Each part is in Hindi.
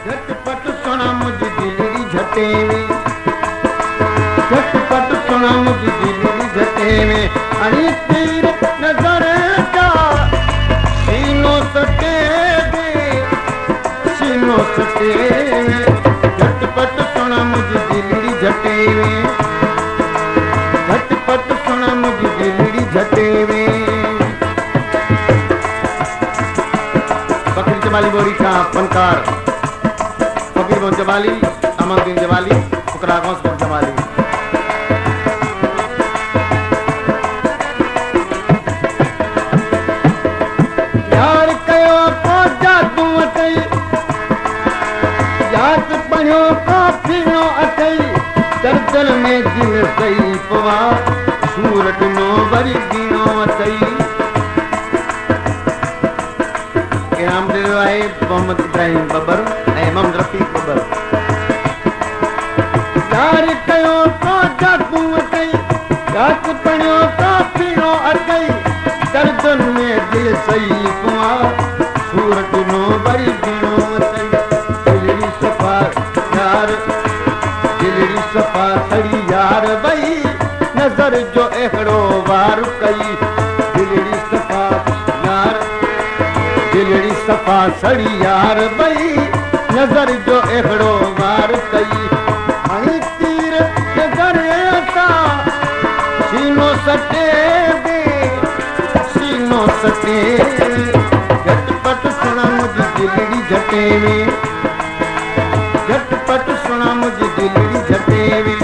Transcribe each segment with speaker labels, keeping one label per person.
Speaker 1: झटपट सुना मुझी दिलड़ी झटे में, झटपट सुना मुझी दिलड़ी झटे में, अरे तीर नजर जा सीनो सटे में, सीनो सटे में, झटपट सुना मुझी दिलड़ी झटे में, झटपट सुना मुझी दिलड़ी झटे में। फकीर जमाली बोरी का फनकार फकीर बोन जमाली अमरुद्दीन जमाली फुकरा गौस बोन जमाली। यार कयो को जादू अथई, याद पढ़ियो को फिरो अथई, दर्दन में दिल सही पवा सूरत नो वरी दीनो अथई। इनाम दे आए मोहम्मद इब्राहिम बबर ऐं मोहम्मद रफीक बबर। यार कयो को जादू अथई, याद पढ़ियो को फिरो अथई, दर्दन में दिल सही पवा सूरत नो वरी दीनो अथई। दिलड़ी सफा यार, दिलड़ी सफा सड़ी यार भई, नजर जो एहड़ो वार कई। दिलड़ी सफा यार, दिलड़ी सफा सड़ी यार भई, नजर जो एहड़ो वार कई। हई तीर नजर अता सीनो सटे में, सीनो सटे में, झटपट सुना मुझी दिलड़ी झटे में, झटपट सुना मुझी दिलड़ी झटे में।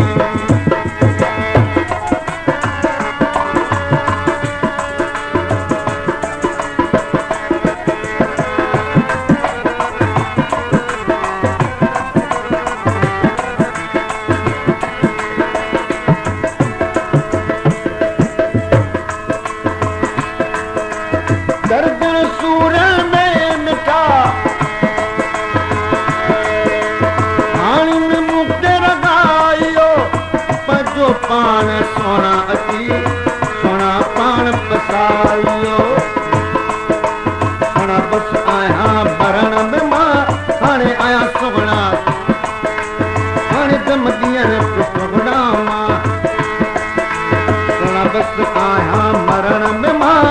Speaker 1: दर्जन सूर में मिठा पानी में मुक्ते रगाइयो, पजो पान सोना अची सोना पान पसाइयो। सोना बस आया भरण में मां हाणे आया सोना, हाणे जमदियन पुष्पगुड़ा मां। सोना बस आया मरण में मां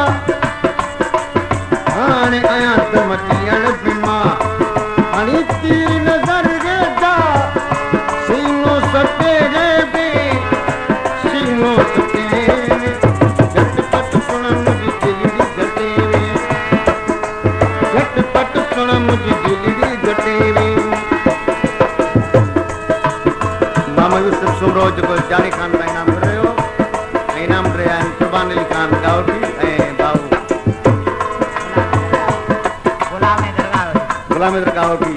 Speaker 1: हाणे आया जमदियन बिमा। हाणे तीर नजर रे जा सीनो सटे रे बे, सीनो सटे रे, झटपट सुन मुझी दिलड़ी झटे रे, झटपट सुन मुझी दिलड़ी झटे रे। मामा यूसुफ सुमरो जो जानी खान का इनाम कर रहे हो, इनाम रहे हैं कुर्बान अली खान गावटी ऐं बाबू गुलाम दरगाह की।